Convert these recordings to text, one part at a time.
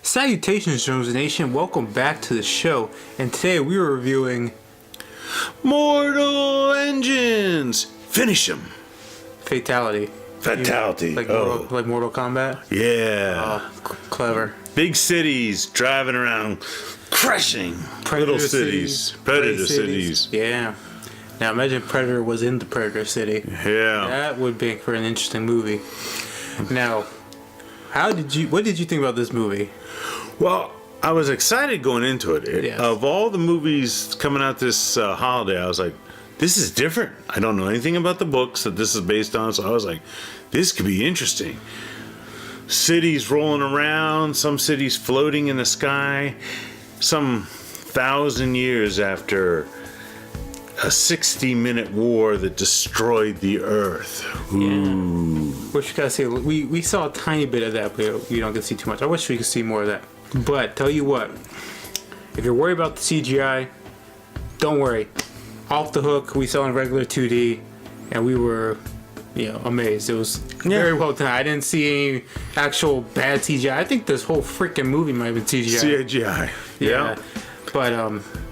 Salutations, Jones Nation. Welcome back to the show. And today we are reviewing Mortal Engines. Finish them. Fatality. Fatality. Like Mortal Kombat? Yeah. Clever. Big cities driving around, crushing little cities. Predator cities. Yeah. Now imagine Predator was in the Predator City. Yeah. That would make for an interesting movie. Now, what did you think about this movie? Well, I was excited going into it. Yes. Of all the movies coming out this holiday, I was like, this is different. I don't know anything about the books that this is based on, so I was like, this could be interesting. Cities rolling around, some cities floating in the sky, some 1,000 years after a 60-minute war that destroyed the Earth. Ooh. Yeah. Which you gotta say, we saw a tiny bit of that, but we don't get to see too much. I wish we could see more of that. But tell you what, if you're worried about the CGI, don't worry. Off the hook, we saw in regular 2D, and we were, amazed. It was very well done. I didn't see any actual bad CGI. I think this whole freaking movie might have been CGI. CGI. Yeah. But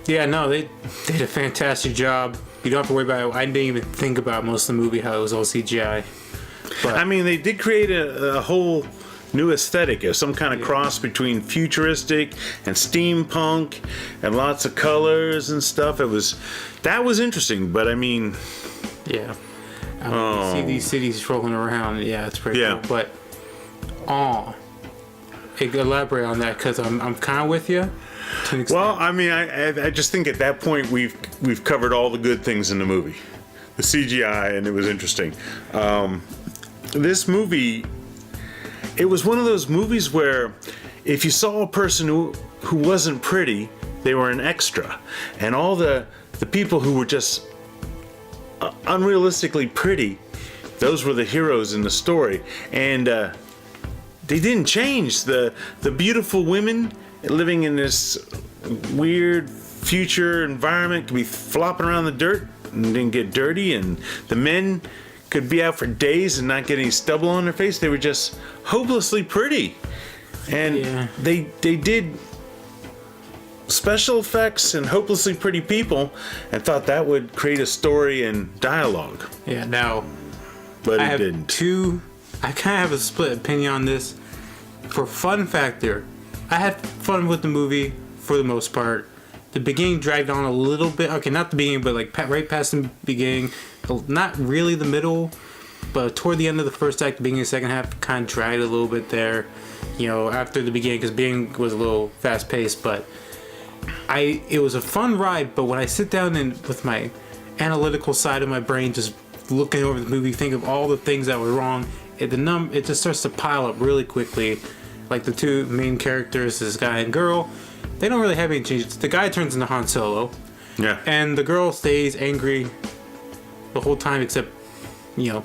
they did a fantastic job. You don't have to worry about it. I didn't even think about most of the movie how it was all CGI. But I mean, they did create a whole new aesthetic, some kind of cross between futuristic and steampunk, and lots of colors and stuff. That was interesting, but I mean, you see these cities rolling around. Yeah, it's pretty cool. But elaborate on that, because I'm kind of with you. Well, I mean, I just think at that point we've covered all the good things in the movie, the CGI, and it was interesting. This movie, it was one of those movies where if you saw a person who wasn't pretty, they were an extra, and all the people who were just unrealistically pretty, those were the heroes in the story. And they didn't change. The beautiful women living in this weird future environment could be flopping around the dirt and didn't get dirty, and the men could be out for days and not get any stubble on their face. They were just hopelessly pretty. And they did special effects and hopelessly pretty people and thought that would create a story and dialogue. Yeah, now, but it didn't. I kind of have a split opinion on this. For fun factor, I had fun with the movie for the most part. The beginning dragged on a little bit. Okay, not the beginning, but like right past the beginning. Not really the middle, but toward the end of the first act, the beginning of the second half kind of dragged a little bit there. After the beginning, because the beginning was a little fast paced, but it was a fun ride. But when I sit down and with my analytical side of my brain, just looking over the movie, think of all the things that were wrong, it just starts to pile up really quickly. Like the two main characters, this guy and girl, they don't really have any changes. The guy turns into Han Solo. Yeah. And the girl stays angry the whole time, except, catches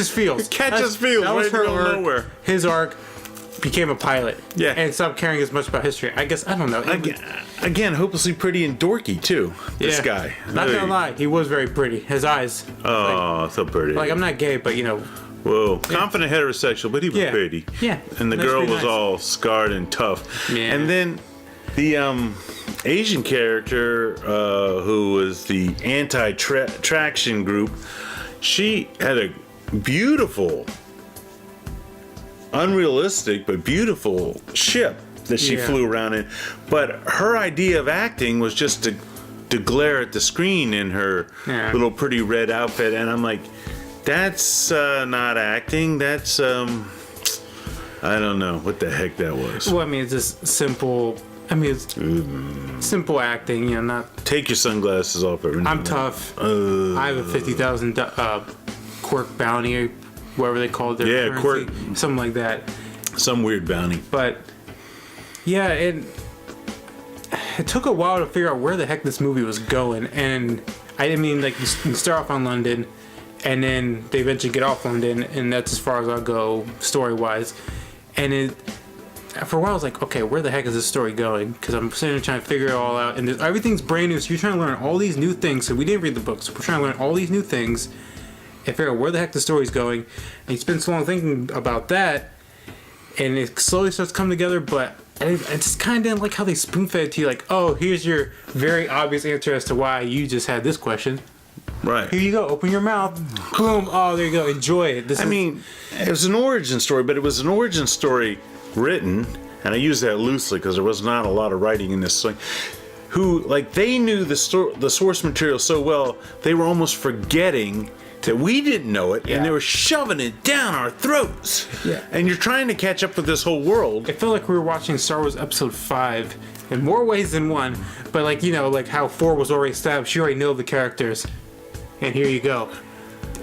feels. Catches feels. That was her arc. Nowhere. His arc became a pilot. Yeah. And stopped caring as much about history. I guess, I don't know. Again, hopelessly pretty and dorky, too. This guy. Not gonna lie, he was very pretty. His eyes. Oh, so pretty. Like, I'm not gay, but, Whoa, confident heterosexual, but he was pretty. Yeah. And the girl was all scarred and tough. Yeah. And then the Asian character, who was the anti-traction group, she had a beautiful, unrealistic, but beautiful ship that she flew around in. But her idea of acting was just to glare at the screen in her little pretty red outfit. And I'm like, that's not acting. That's, I don't know what the heck that was. Well, I mean, it's just simple. It's simple acting, not... Take your sunglasses off every now I'm and then. tough. I have a 50,000 quirk bounty, whatever they call it. Yeah, quirk. Something like that. Some weird bounty. But, yeah, it took a while to figure out where the heck this movie was going. And, you start off on London, and then they eventually get off London, and that's as far as I'll go story-wise. And for a while I was like, okay, where the heck is this story going? Because I'm sitting there trying to figure it all out, and everything's brand new, so you're trying to learn all these new things. So we didn't read the books, so we're trying to learn all these new things and figure out where the heck the story's going. And you spend so long thinking about that, and it slowly starts coming together. But I just kind of didn't like how they spoon fed it to you, like, oh, here's your very obvious answer as to why you just had this question. Right. Here you go. Open your mouth. Boom. Oh, there you go. Enjoy it. I mean, it was an origin story, but it was an origin story written, and I use that loosely because there was not a lot of writing in this thing. Who, like, they knew the source material so well, they were almost forgetting that we didn't know it, and they were shoving it down our throats. Yeah. And you're trying to catch up with this whole world. It felt like we were watching Star Wars Episode 5 in more ways than one, but like, you know, like how 4 was already established. You already know the characters, and here you go.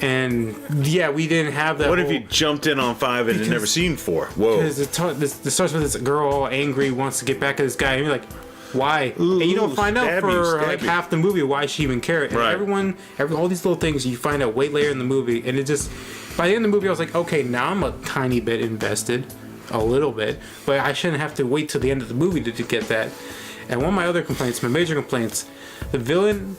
And yeah, we didn't have that. What if you jumped in on 5 and had never seen 4? Whoa. Because it starts with this girl all angry, wants to get back at this guy, and you're like, why? And you don't find out for like half the movie why she even cared. And Right. all these little things you find out way later in the movie, and it just, by the end of the movie, I was like, okay, now I'm a tiny bit invested, a little bit, but I shouldn't have to wait till the end of the movie to get that. And one of my other complaints, my major complaints, the villain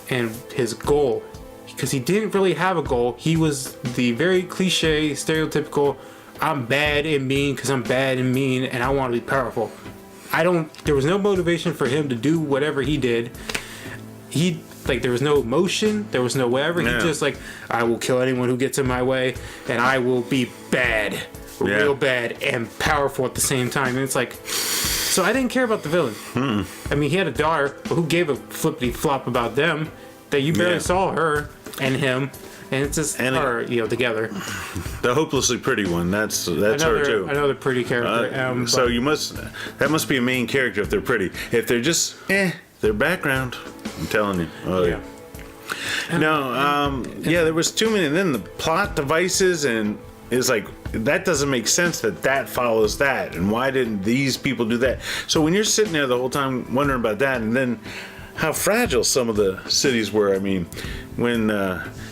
and his goal, because he didn't really have a goal. He was the very cliche, stereotypical, I'm bad and mean because I'm bad and mean, and I want to be powerful. There was no motivation for him to do whatever he did. There was no emotion, there was no whatever. Yeah. He just like, I will kill anyone who gets in my way, and I will be bad, real bad, and powerful at the same time. And it's like, so I didn't care about the villain. I mean, he had a daughter, but who gave a flippity flop about them? That you barely saw her and him. And it's just her, together. The hopelessly pretty one. That's her too. Another pretty character. So that must be a main character if they're pretty. If they're just their background. I'm telling you. Oh, yeah. There was too many. And then the plot devices and it's like that doesn't make sense that follows that. And why didn't these people do that? So when you're sitting there the whole time wondering about that, and then how fragile some of the cities were. I mean, when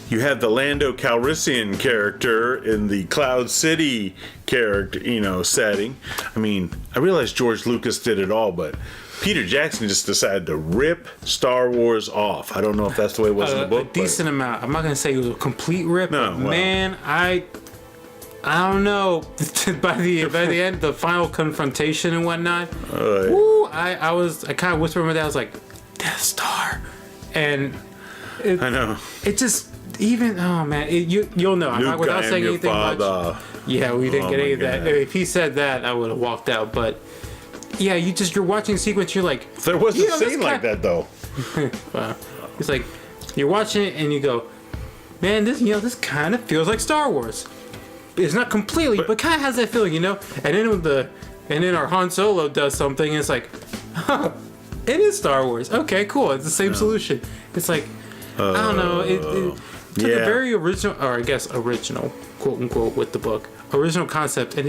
you had the Lando Calrissian character in the Cloud City character, setting. I mean, I realize George Lucas did it all, but Peter Jackson just decided to rip Star Wars off. I don't know if that's the way it was in the book. A decent amount. I'm not gonna say it was a complete rip. No, but man, I don't know. by the end, the final confrontation and whatnot. I kind of whispered to my dad. I was like, Death Star, and I know it just oh man, you'll know. Luke, without saying anything much. Yeah, we didn't get any of that. If he said that, I would have walked out. But yeah, you're watching a sequence. You're like, there was a scene like that though. It's like you're watching it and you go, man, this kind of feels like Star Wars. It's not completely, but kind of has that feeling, And then our Han Solo does something, and it's like, it is Star Wars. Okay, cool. It's the same solution. It's like, I don't know. It took a very original, or I guess original, quote unquote, with the book, original concept, and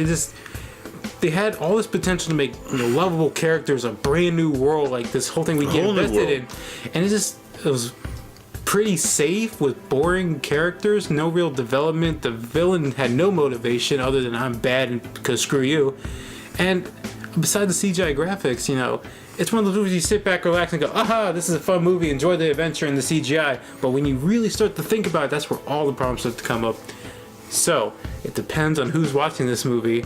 they had all this potential to make lovable characters, a brand new world, like this whole thing we get invested in, and it was pretty safe with boring characters, no real development. The villain had no motivation other than I'm bad because screw you. And besides the CGI graphics, it's one of those movies you sit back, relax, and go, aha, this is a fun movie, enjoy the adventure and the CGI. But when you really start to think about it, that's where all the problems start to come up. So, it depends on who's watching this movie.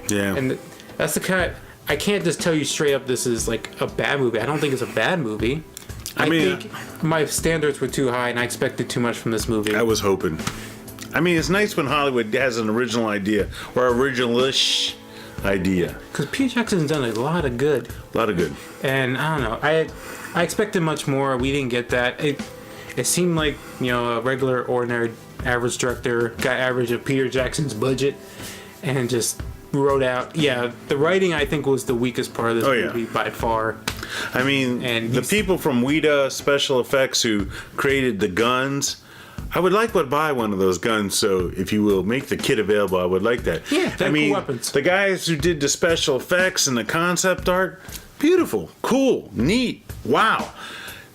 Yeah. And that's the kind I can't just tell you straight up this is like a bad movie. I don't think it's a bad movie. I think my standards were too high and I expected too much from this movie. I was hoping. I mean, it's nice when Hollywood has an original idea or original-ish idea. Because Peter Jackson's done a lot of good. A lot of good. And I don't know. I expected much more. We didn't get that. It seemed like, a regular, ordinary, average director got average of Peter Jackson's budget and just wrote out. Yeah, the writing, I think, was the weakest part of this movie by far. I mean, and the people from Weta Special Effects who created the guns, I would like to buy one of those guns. So, if you will, make the kit available. I would like that. Yeah, cool weapons. The guys who did the special effects and the concept art, beautiful, cool, neat, wow.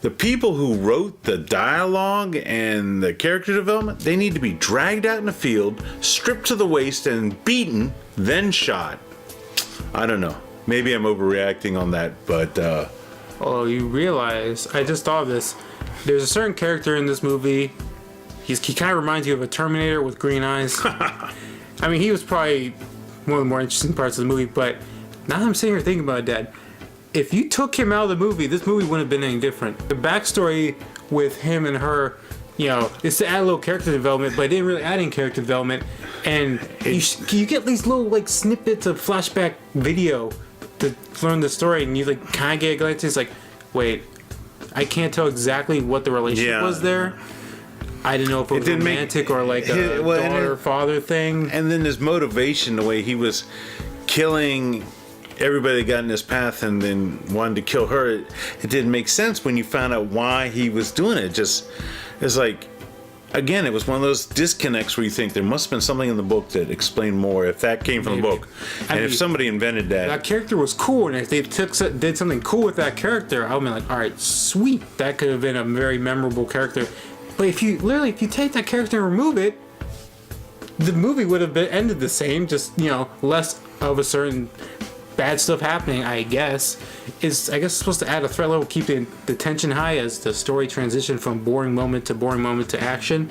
The people who wrote the dialogue and the character development, they need to be dragged out in the field, stripped to the waist, and beaten, then shot. I don't know. Maybe I'm overreacting on that, but... Oh, you realize, I just thought of this. There's a certain character in this movie, he kind of reminds you of a Terminator with green eyes. I mean, he was probably one of the more interesting parts of the movie. But now I'm sitting here thinking about it, Dad. If you took him out of the movie, this movie wouldn't have been any different. The backstory with him and her, you know, it's to add a little character development, but it didn't really add any character development. And you get these little like snippets of flashback video to learn the story, and you like kind of get a glance. It's like, wait, I can't tell exactly what the relationship was there. I didn't know if it was romantic or like a daughter-father thing. And then his motivation, the way he was killing everybody that got in his path and then wanted to kill her, it didn't make sense when you found out why he was doing it. It's like, again, it was one of those disconnects where you think there must have been something in the book that explained more if that came from the book. And if somebody invented that character was cool, and if they did something cool with that character, I would be like, all right, sweet, that could have been a very memorable character. But if you take that character and remove it, the movie would have ended the same, just, you know, less of a certain bad stuff happening, I guess. It's supposed to add a threat level, keep the tension high as the story transition from boring moment to action.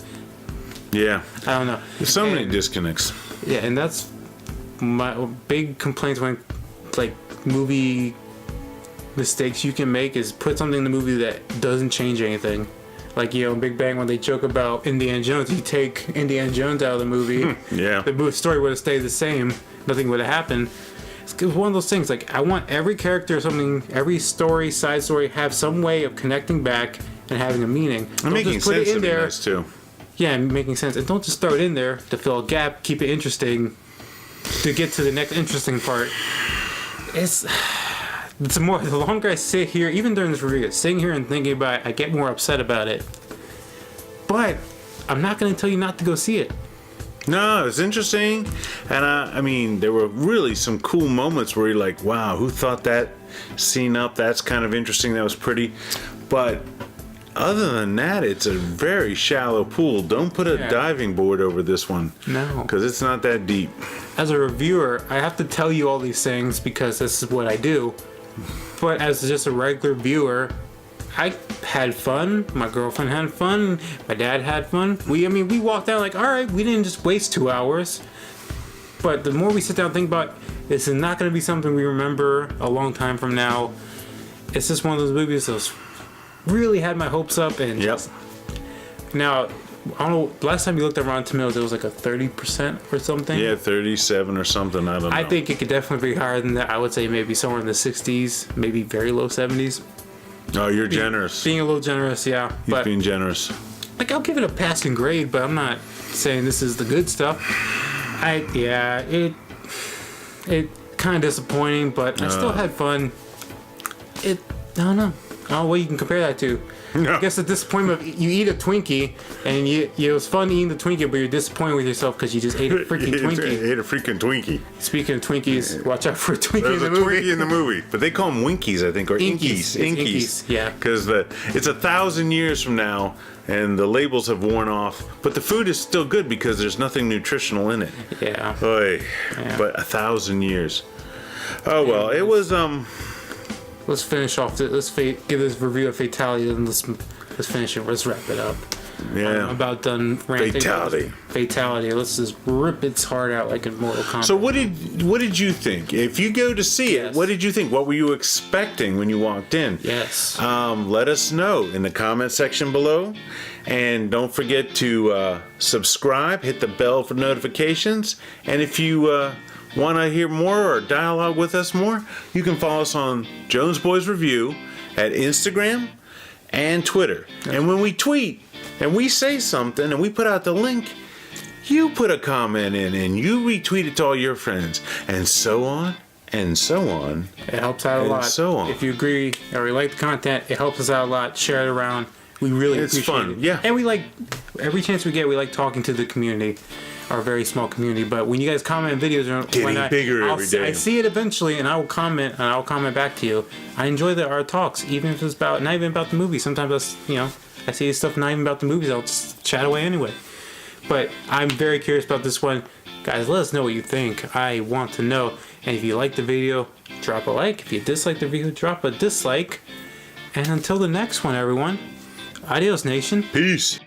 Yeah. I don't know. There's so many disconnects. Yeah, and that's my big complaints when, like, movie mistakes you can make is put something in the movie that doesn't change anything. Like, you know, Big Bang, when they joke about Indiana Jones, you take Indiana Jones out of the movie, the story would have stayed the same. Nothing would have happened. It's one of those things, like, I want every character, every story, side story, have some way of connecting back and having a meaning. And making sense would be nice, too. Yeah, and making sense. And don't just throw it in there to fill a gap, keep it interesting, to get to the next interesting part. The longer I sit here, even during this review, sitting here and thinking about it, I get more upset about it. But I'm not going to tell you not to go see it. No, it's interesting. And I mean, there were really some cool moments where you're like, wow, who thought that scene up? That's kind of interesting. That was pretty. But other than that, it's a very shallow pool. Don't put a diving board over this one. No. Because it's not that deep. As a reviewer, I have to tell you all these things because this is what I do. But as just a regular viewer, I had fun. My girlfriend had fun. My dad had fun. We walked out like, all right, we didn't just waste 2 hours. But the more we sit down and think about it, this is not going to be something we remember a long time from now. It's just one of those movies that really had my hopes up. And now, I don't know, last time you looked at Rotten Tomatoes, it was like a 30% or something. Yeah, 37 or something. I don't know. I think it could definitely be higher than that. I would say maybe somewhere in the 60s, maybe very low 70s. Oh, you're generous. Being a little generous, yeah. He's being generous. Like, I'll give it a passing grade, but I'm not saying this is the good stuff. It kind of disappointing, but I still had fun. I don't know what you can compare that to. No. I guess the disappointment of you eat a Twinkie and it was fun eating the Twinkie, but you're disappointed with yourself because you just ate a freaking Twinkie. Ate a freaking Twinkie. Speaking of Twinkies, watch out for a Twinkie There's in the movie. Twinkie in the movie, but they call them Winkies, I think, or Inkies. Inkies, yeah. Because it's 1,000 years from now, and the labels have worn off, but the food is still good because there's nothing nutritional in it. Yeah. Oy. Yeah. But 1,000 years. Oh well, it was Let's finish off. Let's give this review of Fatality, and let's finish it. Let's wrap it up. Yeah. I'm about done ranting. Fatality. Let's just rip its heart out like in Mortal Kombat. So what did you think? If you go to see it, what did you think? What were you expecting when you walked in? Yes. Let us know in the comment section below. And don't forget to subscribe, hit the bell for notifications. And if you want to hear more or dialogue with us more, you can follow us on Jones Boys Review at Instagram and Twitter. And when we tweet and we say something and we put out the link, you put a comment in and you retweet it to all your friends, and so on and so on. It helps out a lot. So on. If you agree or you like the content, it helps us out a lot. Share it around. We really appreciate fun. it. Yeah. And we like, every chance we get, we like talking to the community, our very small community. But when you guys comment videos, getting bigger every day. I see it eventually, and I will comment, and I'll comment back to you. I enjoy our talks, even if it's not even about the movie. Sometimes I see stuff not even about the movies. I'll just chat away anyway. But I'm very curious about this one. Guys, let us know what you think. I want to know. And if you like the video, drop a like. If you dislike the video, drop a dislike. And until the next one, everyone. Adios, nation. Peace.